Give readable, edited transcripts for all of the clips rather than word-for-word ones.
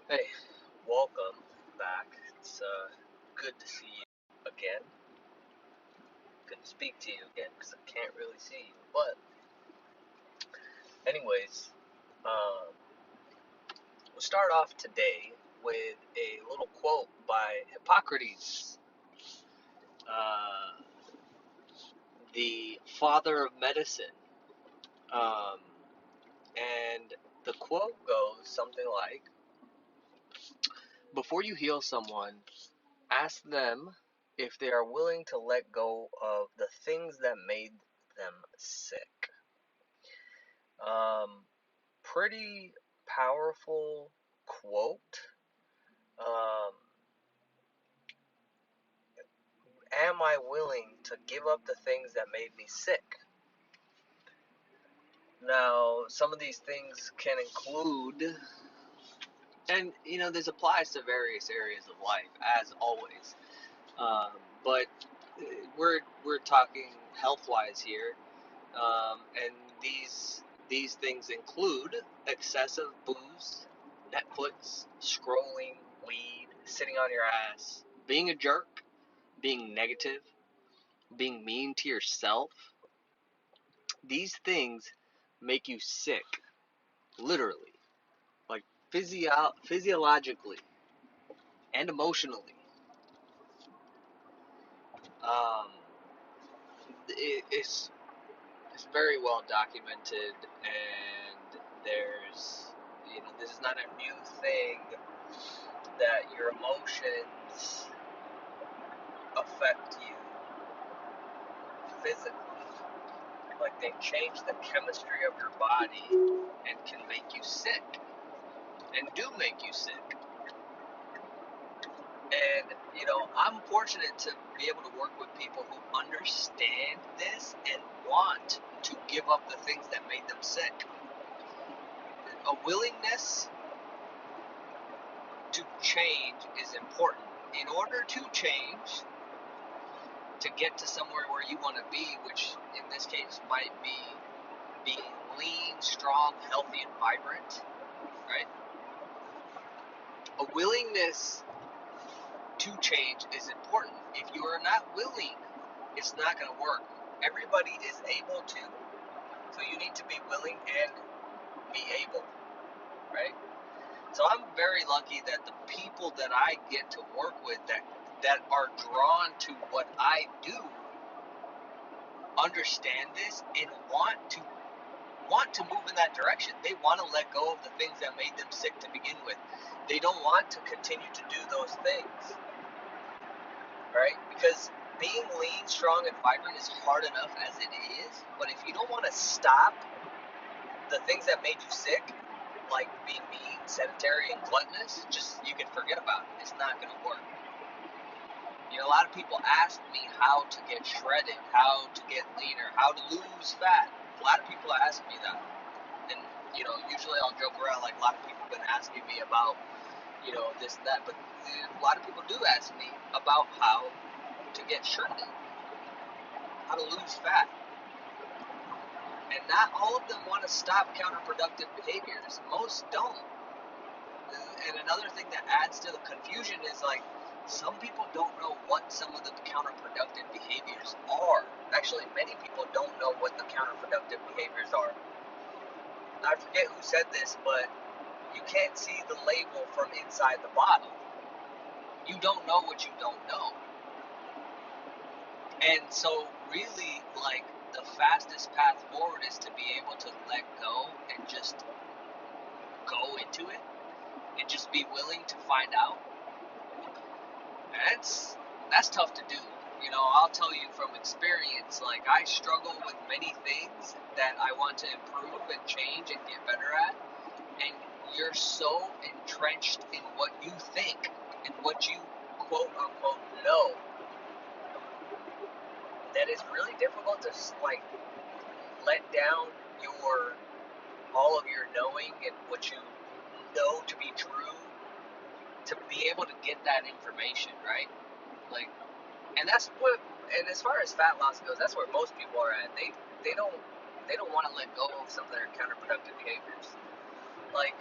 Hey, welcome back. It's good to see you again. Good to speak to you again because I can't really see you. But, anyways, we'll start off today with a little quote by Hippocrates, uh, the father of medicine. Um, and the quote goes something like, before you heal someone, ask them if they are willing to let go of the things that made them sick. Um, Pretty powerful quote. Um, am I willing to give up the things that made me sick? Now, some of these things can include, and this applies to various areas of life, as always. Um, but we're talking health wise here, and these things include excessive booze, Netflix, scrolling, weed, sitting on your ass, being a jerk, being negative, being mean to yourself. These things make you sick, literally, like physiologically and emotionally. Um, it's very well documented, and this is not a new thing that your emotions affect you physically. Like they change the chemistry of your body and can make you sick, and do make you sick. And I'm fortunate to be able to work with people who understand this and want to give up the things that made them sick. A willingness to change is important. In order to change, to get to somewhere where you want to be, which in this case might be being lean, strong, healthy, and vibrant, right? A willingness to change is important. If you are not willing, it's not going to work. Everybody is able to, so you need to be willing and be able, right? So I'm very lucky that the people that I get to work with that are drawn to what I do understand this and want to move in that direction. They want to let go of the things that made them sick to begin with. They don't want to continue to do those things, right? Because being lean, strong, and vibrant is hard enough as it is. But if you don't want to stop the things that made you sick, like being mean, sedentary, and gluttonous, just you can forget about it. It's not going to work. A lot of people ask me how to get shredded, how to get leaner, how to lose fat. A lot of people ask me that. And, usually I'll joke around like a lot of people have been asking me about, this and that. But a lot of people do ask me about how to get shredded, how to lose fat. And not all of them want to stop counterproductive behaviors. Most don't. And another thing that adds to the confusion is like some people don't know what some of the counterproductive behaviors are. Actually, many people don't know what the counterproductive behaviors are. I forget who said this, but you can't see the label from inside the bottle. You don't know what you don't know. And so really, like, the fastest path forward is to be able to let go and just go into it and just be willing to find out. And that's tough to do. I'll tell you from experience, like I struggle with many things that I want to improve and change and get better at. And you're so entrenched in what you think and what you quote unquote know that it's really difficult to like let down your all of your knowing and what you know to be true to be able to get that information, right? Like, and that's what. And as far as fat loss goes, that's where most people are at. They don't want to let go of some of their counterproductive behaviors. Like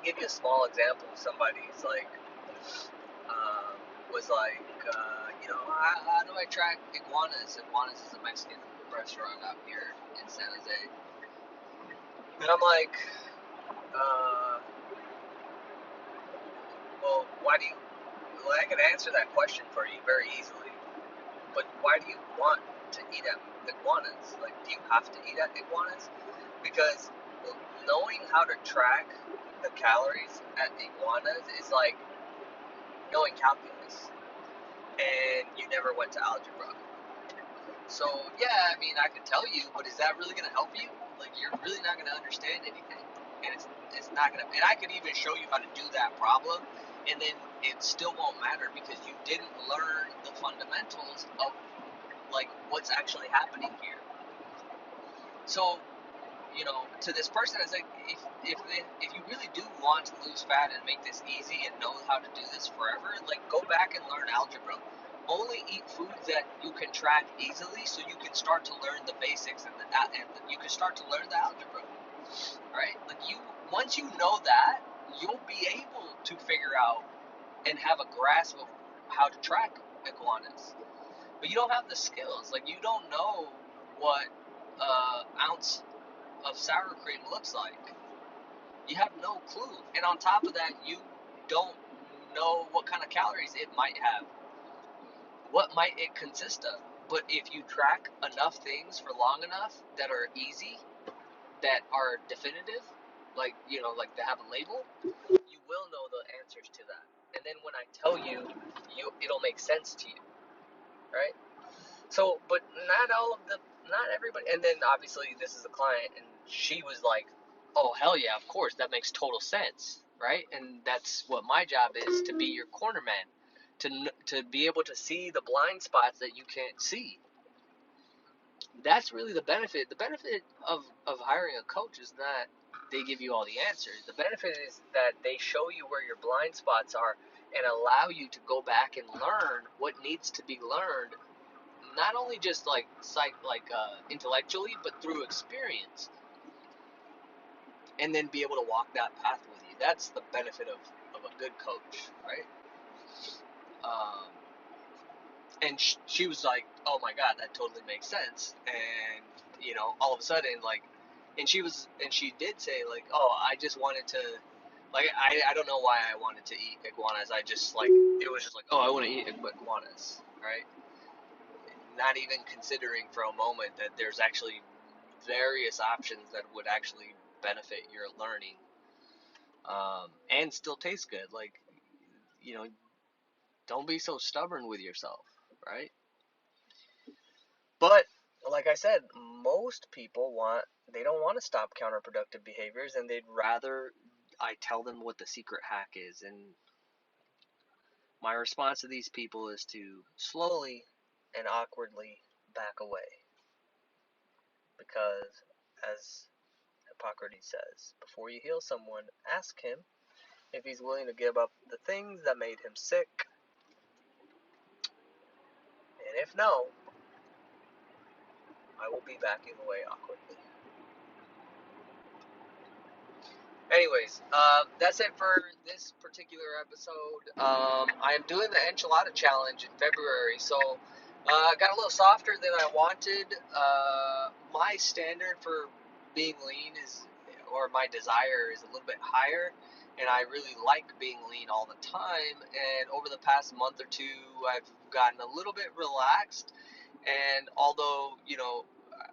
give you a small example. Somebody's like, was like, how do I track iguanas? Iguanas is a Mexican restaurant out here in San Jose. And I'm like, uh, well, why do you, well, I can answer that question for you very easily, but why do you want to eat at iguanas? Like, do you have to eat at iguanas? Because knowing how to track the calories at iguanas is like knowing calculus, and you never went to algebra. So, yeah, I mean, I can tell you, but is that really going to help you? Like, you're really not going to understand anything. And it's not going to, and I could even show you how to do that problem, and then it still won't matter because you didn't learn the fundamentals of, like, what's actually happening here. So, to this person, it's like, if you really do want to lose fat and make this easy and know how to do this forever, like, go back and learn algebra. Only eat foods that you can track easily, so you can start to learn the basics and you can start to learn the algebra, right? Like, once you know that, you'll be able to figure out and have a grasp of how to track iguanas. But you don't have the skills. Like, you don't know what ounce of sour cream looks like. You have no clue. And on top of that, you don't know what kind of calories it might have. What might it consist of? But if you track enough things for long enough that are easy, that are definitive, like they have a label, you will know the answers to that. And then when I tell you, it'll make sense to you, right? So, but not everybody. And then obviously this is a client, and she was like, "Oh hell yeah, of course, that makes total sense, right?" And that's what my job is, to be your corner man, to be able to see the blind spots that you can't see. That's really the benefit. The benefit of hiring a coach is not they give you all the answers. The benefit is that they show you where your blind spots are and allow you to go back and learn what needs to be learned, not only just intellectually, but through experience, and then be able to walk that path with you. That's the benefit of a good coach, right? Um, and she was like, "Oh my God, that totally makes sense." And all of a sudden, like, and she did say, like, "Oh, I just wanted to, like, I don't know why I wanted to eat iguanas. I just, like, it was just like, oh, I want to eat iguanas, right?" Not even considering for a moment that there's actually various options that would actually benefit your learning, and still taste good. Like, don't be so stubborn with yourself, right? But like I said, most people they don't want to stop counterproductive behaviors, and they'd rather I tell them what the secret hack is. And my response to these people is to slowly and awkwardly back away. Because, as Hippocrates says, before you heal someone, ask him if he's willing to give up the things that made him sick. And if no, I will be backing away awkwardly. Anyways, that's it for this particular episode. I am doing the enchilada challenge in February, so I got a little softer than I wanted. My standard for being lean or my desire is a little bit higher, and I really like being lean all the time. And over the past month or two, I've gotten a little bit relaxed. And although,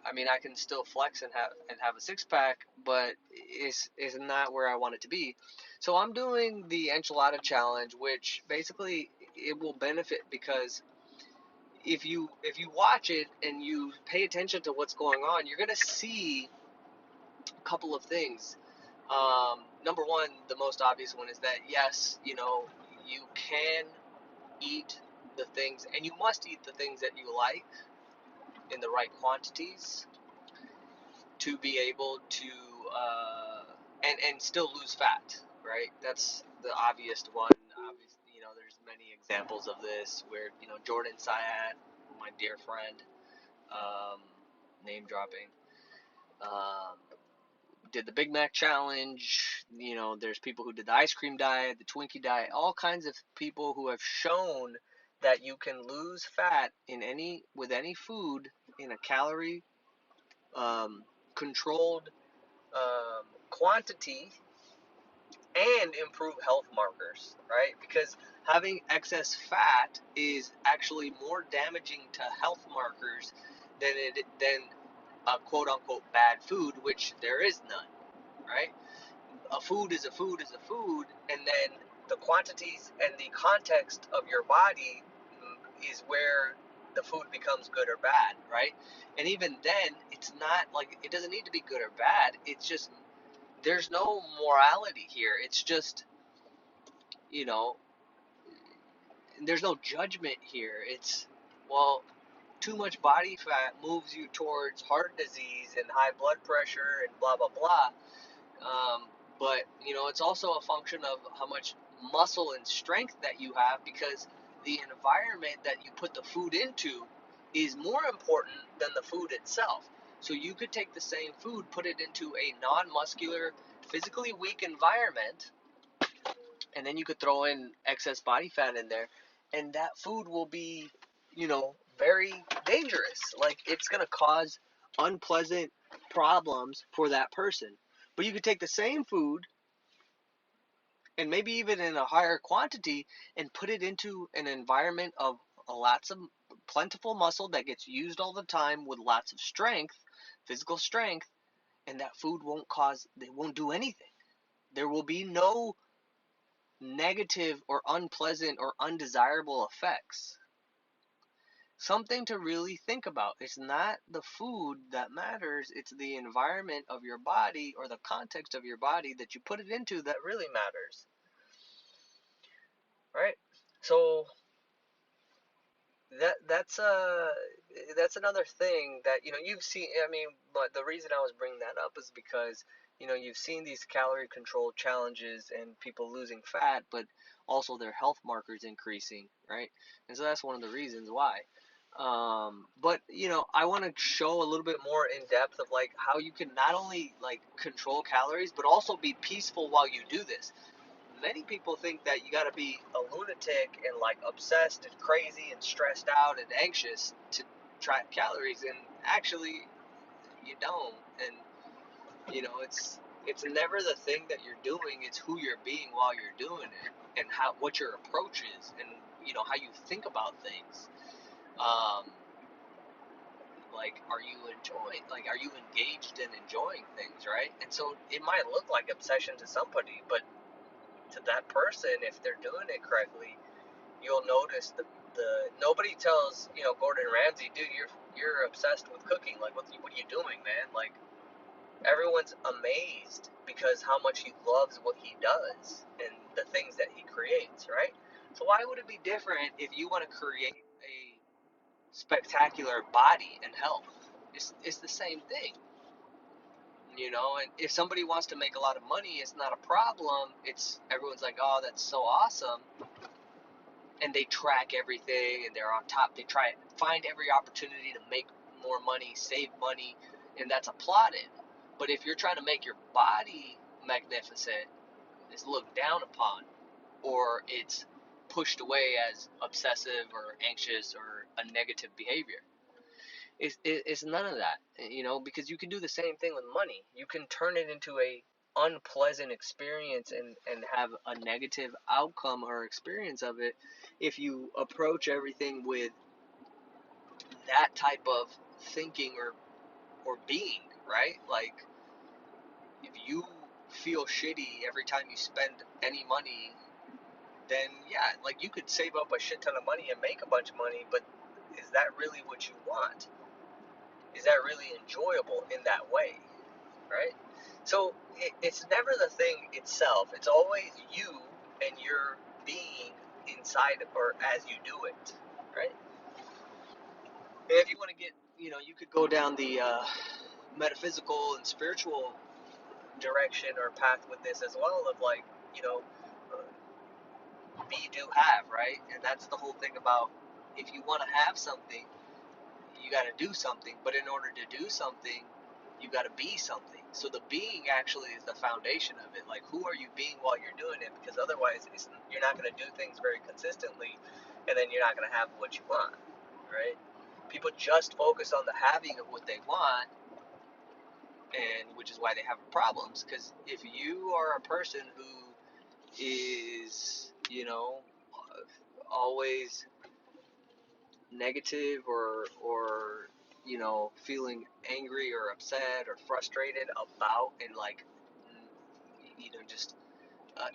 I mean, I can still flex and have a six pack, but is not where I want it to be. So I'm doing the enchilada challenge, which basically it will benefit because if you watch it and you pay attention to what's going on, you're gonna see a couple of things. Number one, the most obvious one is that yes, you can eat the things, and you must eat the things that you like in the right quantities to be able to and still lose fat, right? That's the obvious one. Obviously, there's many examples of this where Jordan Syed, my dear friend, um, name dropping, um, did the Big Mac challenge. There's people who did the ice cream diet, the Twinkie diet, all kinds of people who have shown that you can lose fat with any food in a calorie controlled quantity and improve health markers, right? Because having excess fat is actually more damaging to health markers than a quote unquote bad food, which there is none, right? A food is a food is a food, and then the quantities and the context of your body is where the food becomes good or bad, right? And even then, it's not like it doesn't need to be good or bad. It's just there's no morality here. It's just, you know, there's no judgment here. It's, well, too much body fat moves you towards heart disease and high blood pressure and blah, blah, blah. But, it's also a function of how much muscle and strength that you have, because the environment that you put the food into is more important than the food itself. So you could take the same food, put it into a non-muscular, physically weak environment, and then you could throw in excess body fat in there, and that food will be, very dangerous. Like, it's going to cause unpleasant problems for that person. But you could take the same food, and maybe even in a higher quantity, and put it into an environment of lots of plentiful muscle that gets used all the time with lots of strength, physical strength, and that food won't do anything. There will be no negative or unpleasant or undesirable effects. Something to really think about. It's not the food that matters, it's the environment of your body or the context of your body that you put it into that really matters. Right? So that's another thing that you've seen. I mean, but the reason I was bringing that up is because you've seen these calorie control challenges and people losing fat, but also their health markers increasing, right? And so that's one of the reasons why. But I want to show a little bit more in depth of like how you can not only like control calories, but also be peaceful while you do this. Many people think that you got to be a lunatic and like obsessed and crazy and stressed out and anxious to track calories, and actually you don't. And it's never the thing that you're doing, it's who you're being while you're doing it, and what your approach is, and how you think about things. Like, are you engaged in enjoying things, right? And so it might look like obsession to somebody, but to that person, if they're doing it correctly, you'll notice the nobody tells Gordon Ramsay, dude, you're obsessed with cooking. Like, what are you doing, man? Like, everyone's amazed because how much he loves what he does and the things that he creates, right? So why would it be different if you want to create a spectacular body and health? It's the same thing. And if somebody wants to make a lot of money, it's not a problem. It's everyone's like, oh, that's so awesome, and they track everything and they're on top. They try to find every opportunity to make more money, save money, and that's applauded. But if you're trying to make your body magnificent, it's looked down upon, or it's pushed away as obsessive or anxious or a negative behavior. It's none of that, because you can do the same thing with money. You can turn it into a unpleasant experience and have a negative outcome or experience of it if you approach everything with that type of thinking or being, right? Like, if you feel shitty every time you spend any money, then yeah, like, you could save up a shit ton of money and make a bunch of money, but is that really what you want? Is that really enjoyable in that way, right? So it's never the thing itself. It's always you and your being inside or as you do it, right? And if you want to get, you could go down the metaphysical and spiritual direction or path with this as well, of like, be, do, have, right? And that's the whole thing about, if you want to have something, you got to do something. But in order to do something, you got to be something. So the being actually is the foundation of it. Like, who are you being while you're doing it? Because otherwise, you're not going to do things very consistently, and then you're not going to have what you want, right? People just focus on the having of what they want, and which is why they have problems. Because if you are a person who is, always negative or feeling angry or upset or frustrated about and like just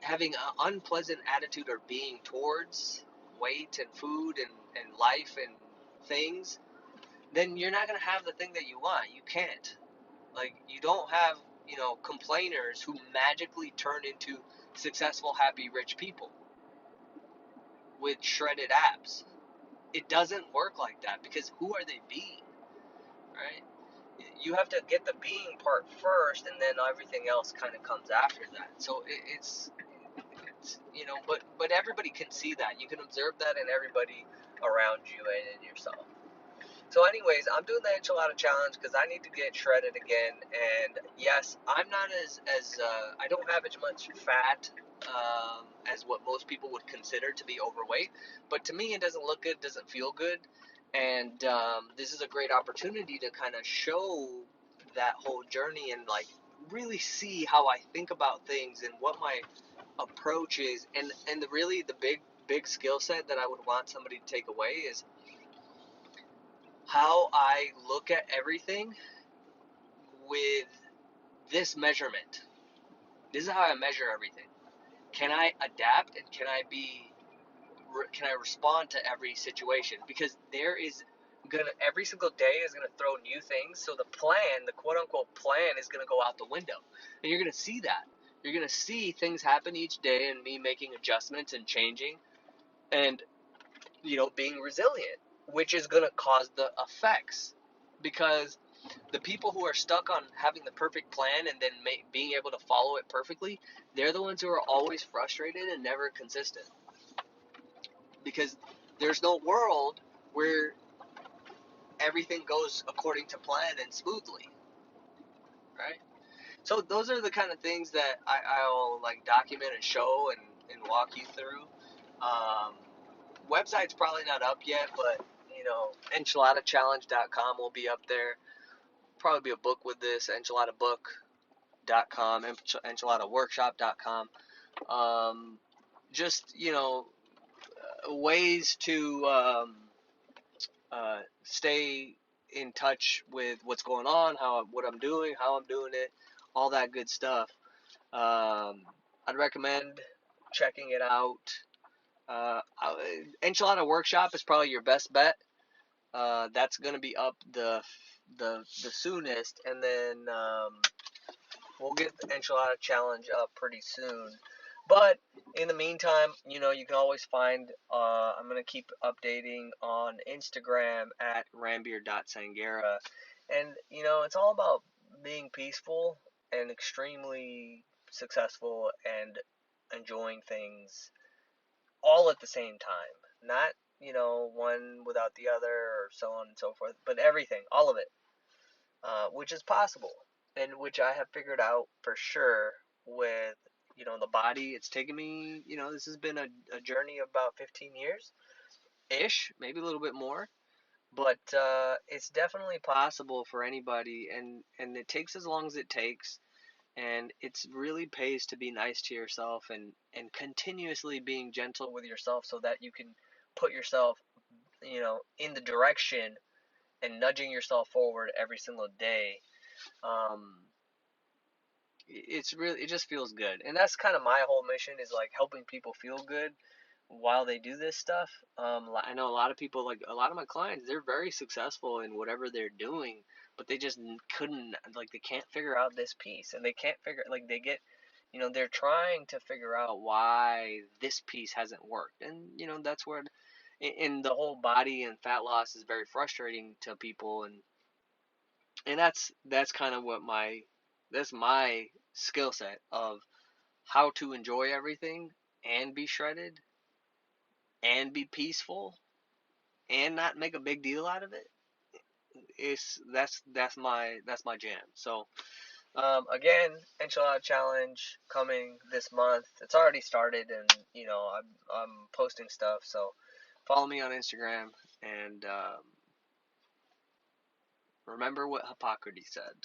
having an unpleasant attitude or being towards weight and food and life and things, then you're not going to have the thing that you want. You can't. Like, you don't have, complainers who magically turn into successful, happy, rich people with shredded abs. It doesn't work like that, because who are they being, right? You have to get the being part first, and then everything else kind of comes after that. So it's but everybody can see that. You can observe that in everybody around you and in yourself. So anyways, I'm doing the enchilada challenge because I need to get shredded again. And yes, I'm not I don't have as much fat as what most people would consider to be overweight. But to me, it doesn't look good, doesn't feel good. And this is a great opportunity to kind of show that whole journey and like really see how I think about things and what my approach is. And the big skill set that I would want somebody to take away is how I look at everything with this measurement. This is how I measure everything. Can I adapt, and can I respond to every situation? Because every single day is gonna throw new things. So the plan, the quote unquote plan, is gonna go out the window, and you're gonna see that. You're gonna see things happen each day, and me making adjustments and changing, and being resilient, which is gonna cause the effects, because the people who are stuck on having the perfect plan and then being able to follow it perfectly, they're the ones who are always frustrated and never consistent, because there's no world where everything goes according to plan and smoothly, right? So those are the kind of things that I'll like document and show and walk you through. Um, Website's probably not up yet, but enchiladachallenge.com will be up there. Probably be a book with this, enchiladabook.com, enchiladaworkshop.com. Just, ways to stay in touch with what's going on, what I'm doing, how I'm doing it, all that good stuff. I'd recommend checking it out. Enchilada Workshop is probably your best bet. That's gonna be up the soonest, and then we'll get the enchilada challenge up pretty soon. But in the meantime, you can always find. I'm gonna keep updating on Instagram at Ranbir.Sanghera, and it's all about being peaceful and extremely successful and enjoying things all at the same time. Not one without the other or so on and so forth, but everything, all of it, which is possible, and which I have figured out for sure with the body. It's taken me, this has been a journey of about 15 years ish, maybe a little bit more, but it's definitely possible for anybody, and it takes as long as it takes. And it's really pays to be nice to yourself and continuously being gentle with yourself, so that you can put yourself in the direction and nudging yourself forward every single day. um, it just feels good, and that's kind of my whole mission, is like helping people feel good while they do this stuff. I know a lot of people, like a lot of my clients, they're very successful in whatever they're doing, but they just couldn't, like, they can't figure out this piece, and they can't figure, like, they get, they're trying to figure out why this piece hasn't worked, and that's where, in the whole body and fat loss is very frustrating to people, and that's kind of that's my skill set of how to enjoy everything and be shredded and be peaceful and not make a big deal out of it. That's my jam. So Again, enchilada challenge coming this month. It's already started, and I'm posting stuff. So follow me on Instagram, and remember what Hippocrates said.